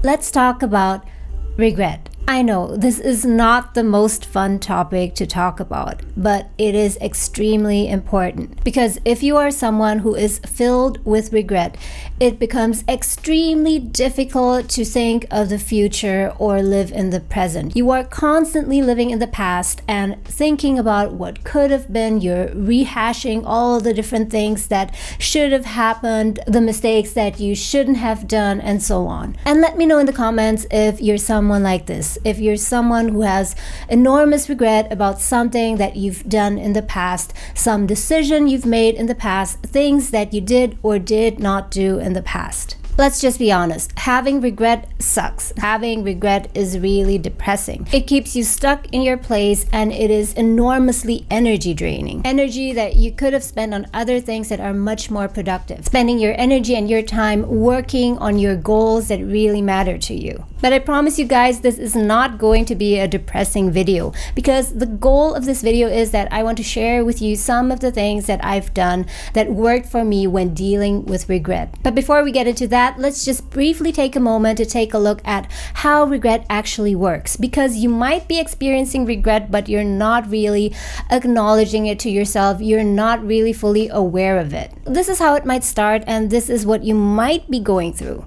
let's talk about regret. I know this is not the most fun topic to talk about, but it is extremely important because if you are someone who is filled with regret, it becomes extremely difficult to think of the future or live in the present. You are constantly living in the past and thinking about what could have been. You're rehashing all the different things that should have happened, the mistakes that you shouldn't have done, and so on. And let me know in the comments if you're someone like this. If you're someone who has enormous regret about something that you've done in the past, some decision you've made in the past, things that you did or did not do in the past. Let's just be honest, having regret sucks. Having regret is really depressing. It keeps you stuck in your place and it is enormously energy draining. Energy that you could have spent on other things that are much more productive. Spending your energy and your time working on your goals that really matter to you. But I promise you guys, this is not going to be a depressing video because the goal of this video is that I want to share with you some of the things that I've done that worked for me when dealing with regret. But before we get into that, let's just briefly take a moment to take a look at how regret actually works, because you might be experiencing regret but you're not really acknowledging it to yourself. You're not really fully aware of it. This is how it might start, and this is what you might be going through.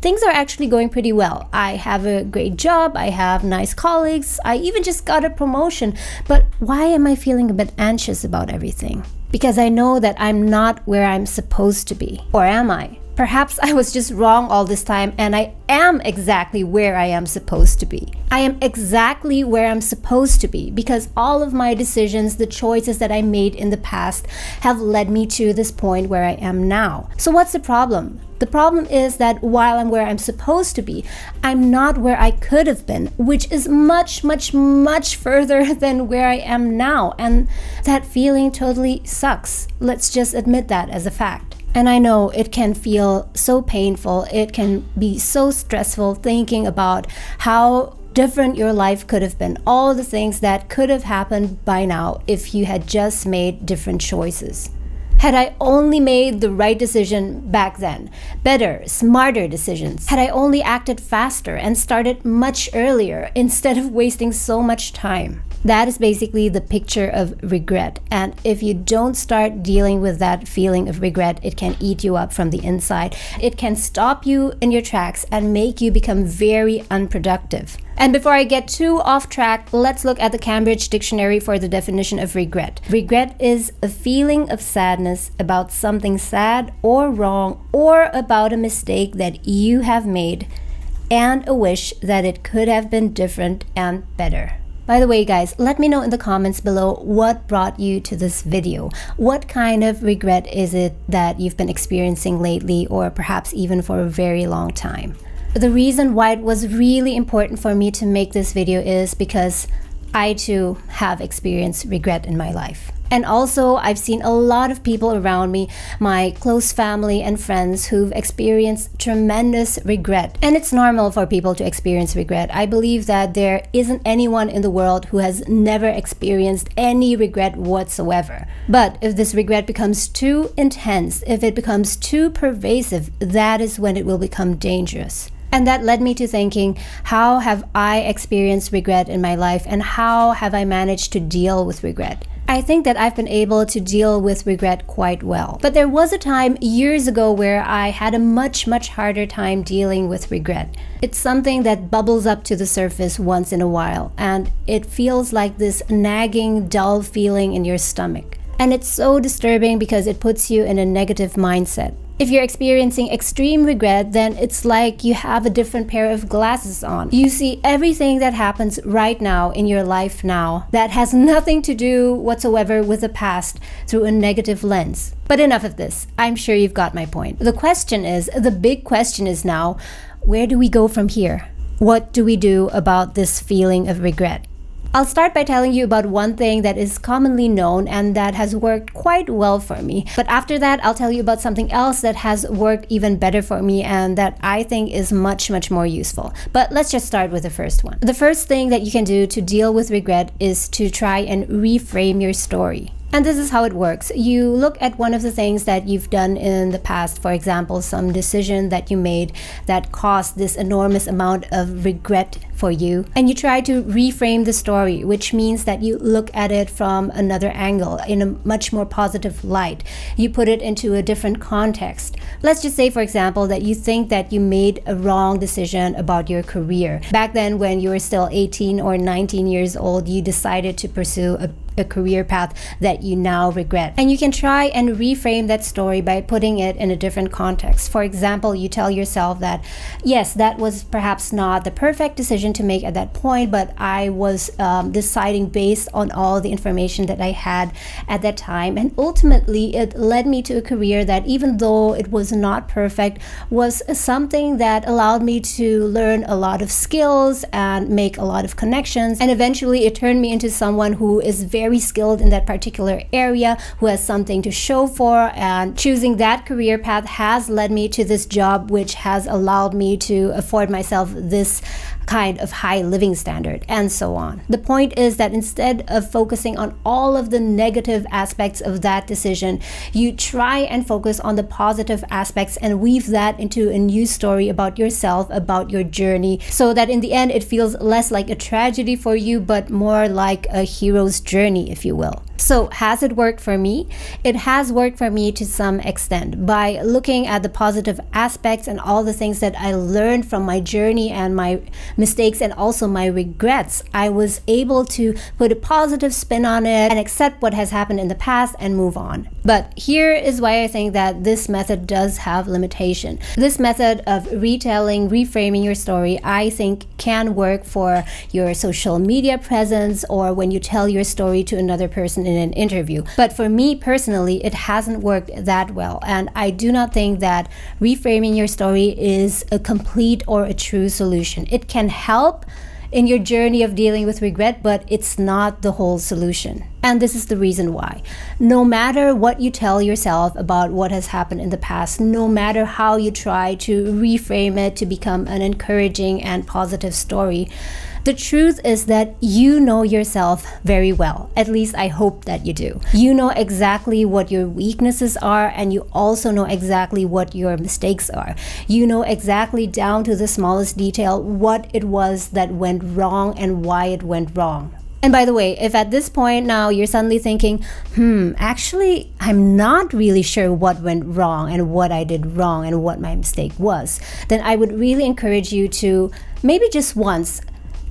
Things are actually going pretty well. I have a great job, I have nice colleagues, I even just got a promotion, but why am I feeling a bit anxious about everything? Because I know that I'm not where I'm supposed to be. Or am I? Perhaps I was just wrong all this time and I am exactly where I am supposed to be. I am exactly where I'm supposed to be because all of my decisions, the choices that I made in the past have led me to this point where I am now. So what's the problem? The problem is that while I'm where I'm supposed to be, I'm not where I could have been, which is much, much, much further than where I am now. And that feeling totally sucks. Let's just admit that as a fact. And I know it can feel so painful. It can be so stressful thinking about how different your life could have been. All the things that could have happened by now if you had just made different choices. Had I only made the right decision back then, better, smarter decisions. Had I only acted faster and started much earlier instead of wasting so much time. That is basically the picture of regret. And if you don't start dealing with that feeling of regret, it can eat you up from the inside. It can stop you in your tracks and make you become very unproductive. And before I get too off track, let's look at the Cambridge Dictionary for the definition of regret. Regret is a feeling of sadness about something sad or wrong or about a mistake that you have made and a wish that it could have been different and better. By the way, guys, let me know in the comments below what brought you to this video. What kind of regret is it that you've been experiencing lately or perhaps even for a very long time? The reason why it was really important for me to make this video is because I too have experienced regret in my life. And also, I've seen a lot of people around me, my close family and friends who've experienced tremendous regret. And it's normal for people to experience regret. I believe that there isn't anyone in the world who has never experienced any regret whatsoever. But if this regret becomes too intense, if it becomes too pervasive, that is when it will become dangerous. And that led me to thinking, how have I experienced regret in my life and how have I managed to deal with regret? I think that I've been able to deal with regret quite well. But there was a time years ago where I had a much, much harder time dealing with regret. It's something that bubbles up to the surface once in a while, and it feels like this nagging, dull feeling in your stomach. And it's so disturbing because it puts you in a negative mindset. If you're experiencing extreme regret, then it's like you have a different pair of glasses on. You see everything that happens right now in your life now that has nothing to do whatsoever with the past through a negative lens. But enough of this. I'm sure you've got my point. The big question is now, where do we go from here? What do we do about this feeling of regret? I'll start by telling you about one thing that is commonly known and that has worked quite well for me. But after that, I'll tell you about something else that has worked even better for me and that I think is much, much more useful. But let's just start with the first one. The first thing that you can do to deal with regret is to try and reframe your story. And this is how it works. You look at one of the things that you've done in the past, for example, some decision that you made that caused this enormous amount of regret for you, and you try to reframe the story, which means that you look at it from another angle, in a much more positive light. You put it into a different context. Let's just say, for example, that you think that you made a wrong decision about your career. Back then, when you were still 18 or 19 years old, you decided to pursue a career path that you now regret. And you can try and reframe that story by putting it in a different context. For example, you tell yourself that, yes, that was perhaps not the perfect decision to make at that point, but I was deciding based on all the information that I had at that time. And ultimately, it led me to a career that, even though it was not perfect, was something that allowed me to learn a lot of skills and make a lot of connections. And eventually, it turned me into someone who is very skilled in that particular area, who has something to show for, and choosing that career path has led me to this job, which has allowed me to afford myself this kind of high living standard, and so on. The point is that instead of focusing on all of the negative aspects of that decision, you try and focus on the positive aspects and weave that into a new story about yourself, about your journey, so that in the end it feels less like a tragedy for you, but more like a hero's journey, if you will. So has it worked for me? It has worked for me to some extent. By looking at the positive aspects and all the things that I learned from my journey and my mistakes and also my regrets, I was able to put a positive spin on it and accept what has happened in the past and move on. But here is why I think that this method does have limitation. This method of retelling, reframing your story, I think can work for your social media presence or when you tell your story to another person in an interview. But for me personally, it hasn't worked that well. And I do not think that reframing your story is a complete or a true solution. It can help in your journey of dealing with regret, but it's not the whole solution. And this is the reason why. No matter what you tell yourself about what has happened in the past, no matter how you try to reframe it to become an encouraging and positive story, the truth is that you know yourself very well. At least I hope that you do. You know exactly what your weaknesses are, and you also know exactly what your mistakes are. You know exactly down to the smallest detail what it was that went wrong and why it went wrong. And by the way, if at this point now you're suddenly thinking, actually, I'm not really sure what went wrong and what I did wrong and what my mistake was, then I would really encourage you to maybe just once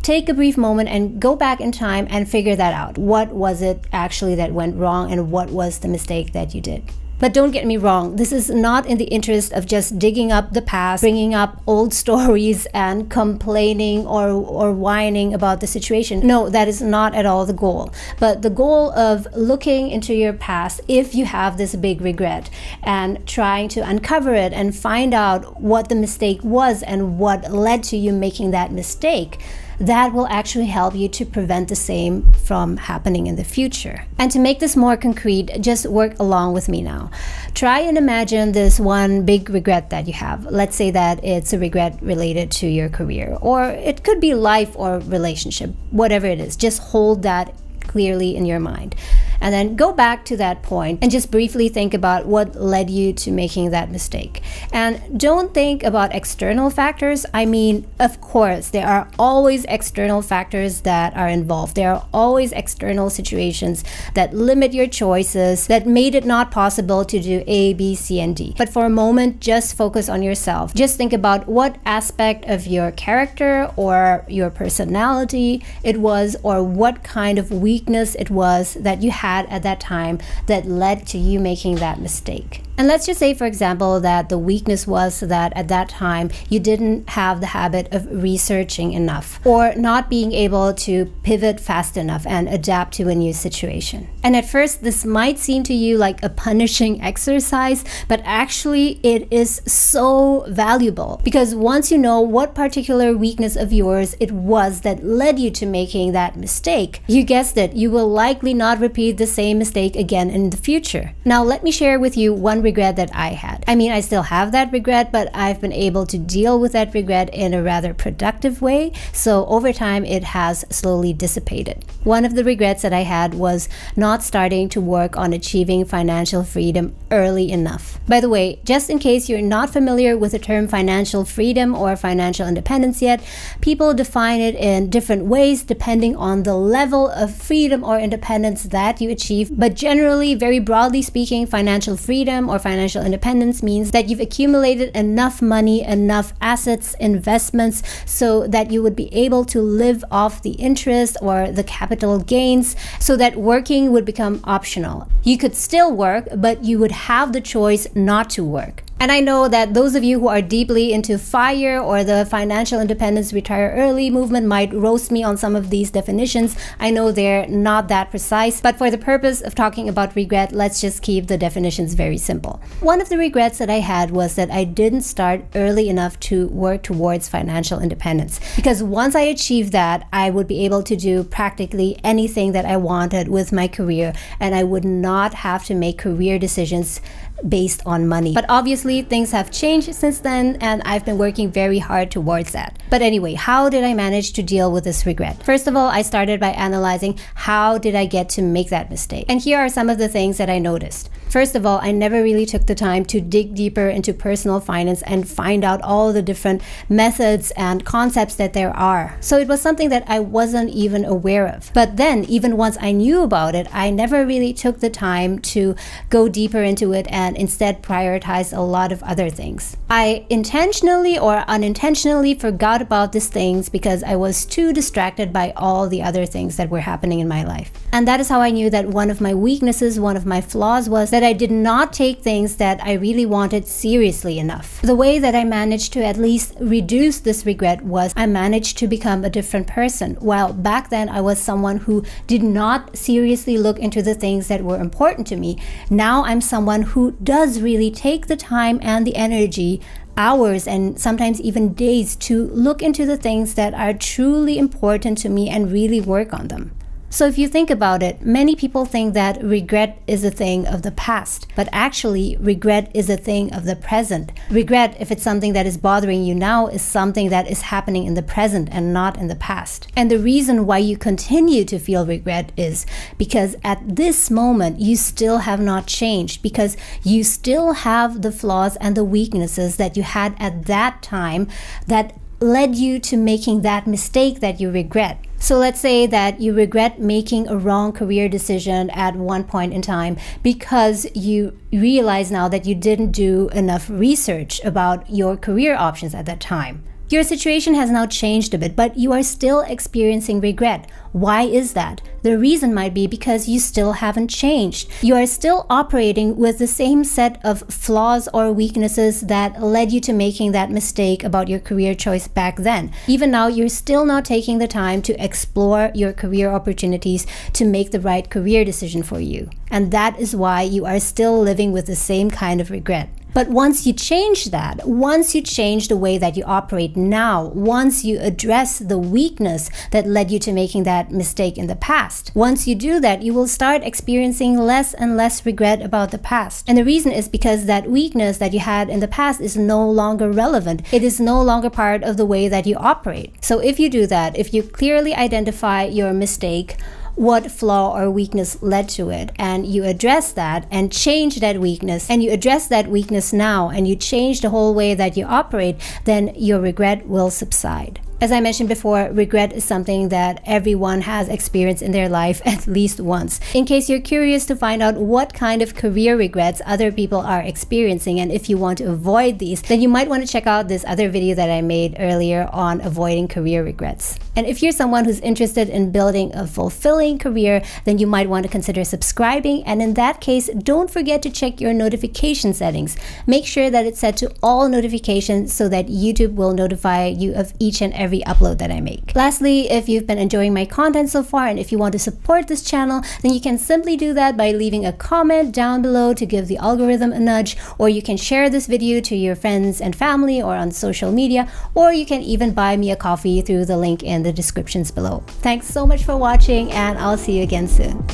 take a brief moment and go back in time and figure that out. What was it actually that went wrong and what was the mistake that you did? But don't get me wrong, this is not in the interest of just digging up the past, bringing up old stories and complaining or whining about the situation. No, that is not at all the goal. But the goal of looking into your past, if you have this big regret, and trying to uncover it and find out what the mistake was and what led to you making that mistake, that will actually help you to prevent the same from happening in the future. And to make this more concrete, just work along with me now. Try and imagine this one big regret that you have. Let's say that it's a regret related to your career, or it could be life or relationship, whatever it is. Just hold that clearly in your mind. And then go back to that point and just briefly think about what led you to making that mistake. And don't think about external factors. I mean, of course, there are always external factors that are involved. There are always external situations that limit your choices, that made it not possible to do A, B, C, and D. But for a moment, just focus on yourself. Just think about what aspect of your character or your personality it was, or what kind of weakness it was that you had at that time that led to you making that mistake. And let's just say, for example, that the weakness was that at that time you didn't have the habit of researching enough, or not being able to pivot fast enough and adapt to a new situation. And at first, this might seem to you like a punishing exercise, but actually it is so valuable, because once you know what particular weakness of yours it was that led you to making that mistake, you guessed it, you will likely not repeat the same mistake again in the future. Now, let me share with you one one regret that I had. I mean, I still have that regret, but I've been able to deal with that regret in a rather productive way. So over time, it has slowly dissipated. One of the regrets that I had was not starting to work on achieving financial freedom early enough. By the way, just in case you're not familiar with the term financial freedom or financial independence yet, people define it in different ways depending on the level of freedom or independence that you achieve. But generally, very broadly speaking, financial freedom or financial independence means that you've accumulated enough money, enough assets, investments, so that you would be able to live off the interest or the capital gains, so that working would become optional. You could still work, but you would have the choice not to work. And I know that those of you who are deeply into FIRE or the financial independence retire early movement might roast me on some of these definitions. I know they're not that precise, but for the purpose of talking about regret, let's just keep the definitions very simple. One of the regrets that I had was that I didn't start early enough to work towards financial independence. Because once I achieved that, I would be able to do practically anything that I wanted with my career, and I would not have to make career decisions based on money. But obviously things have changed since then, and I've been working very hard towards that. But anyway, how did I manage to deal with this regret? First of all, I started by analyzing how did I get to make that mistake. And here are some of the things that I noticed. First of all, I never really took the time to dig deeper into personal finance and find out all the different methods and concepts that there are. So it was something that I wasn't even aware of. But then, even once I knew about it, I never really took the time to go deeper into it and instead prioritized a lot of other things. I intentionally or unintentionally forgot about these things because I was too distracted by all the other things that were happening in my life. And that is how I knew that one of my weaknesses, one of my flaws was that I did not take things that I really wanted seriously enough. The way that I managed to at least reduce this regret was I managed to become a different person. While back then I was someone who did not seriously look into the things that were important to me, now I'm someone who does really take the time and the energy, hours and sometimes even days, to look into the things that are truly important to me and really work on them. So if you think about it, many people think that regret is a thing of the past, but actually regret is a thing of the present. Regret, if it's something that is bothering you now, is something that is happening in the present and not in the past. And the reason why you continue to feel regret is because at this moment you still have not changed, because you still have the flaws and the weaknesses that you had at that time that led you to making that mistake that you regret. So let's say that you regret making a wrong career decision at one point in time because you realize now that you didn't do enough research about your career options at that time. Your situation has now changed a bit, but you are still experiencing regret. Why is that? The reason might be because you still haven't changed. You are still operating with the same set of flaws or weaknesses that led you to making that mistake about your career choice back then. Even now, you're still not taking the time to explore your career opportunities to make the right career decision for you. And that is why you are still living with the same kind of regret. But once you change that, once you change the way that you operate now, once you address the weakness that led you to making that mistake in the past, once you do that, you will start experiencing less and less regret about the past. And the reason is because that weakness that you had in the past is no longer relevant. It is no longer part of the way that you operate. So if you do that, if you clearly identify your mistake, what flaw or weakness led to it, and you address that and change that weakness, and you address that weakness now, and you change the whole way that you operate, then your regret will subside. As I mentioned before, regret is something that everyone has experienced in their life at least once. In case you're curious to find out what kind of career regrets other people are experiencing, and if you want to avoid these, then you might want to check out this other video that I made earlier on avoiding career regrets. And if you're someone who's interested in building a fulfilling career, then you might want to consider subscribing. And in that case, don't forget to check your notification settings. Make sure that it's set to all notifications so that YouTube will notify you of each and every upload that I make. Lastly, if you've been enjoying my content so far and if you want to support this channel, then you can simply do that by leaving a comment down below to give the algorithm a nudge, or you can share this video to your friends and family or on social media, or you can even buy me a coffee through the link in the descriptions below. Thanks so much for watching, and I'll see you again soon.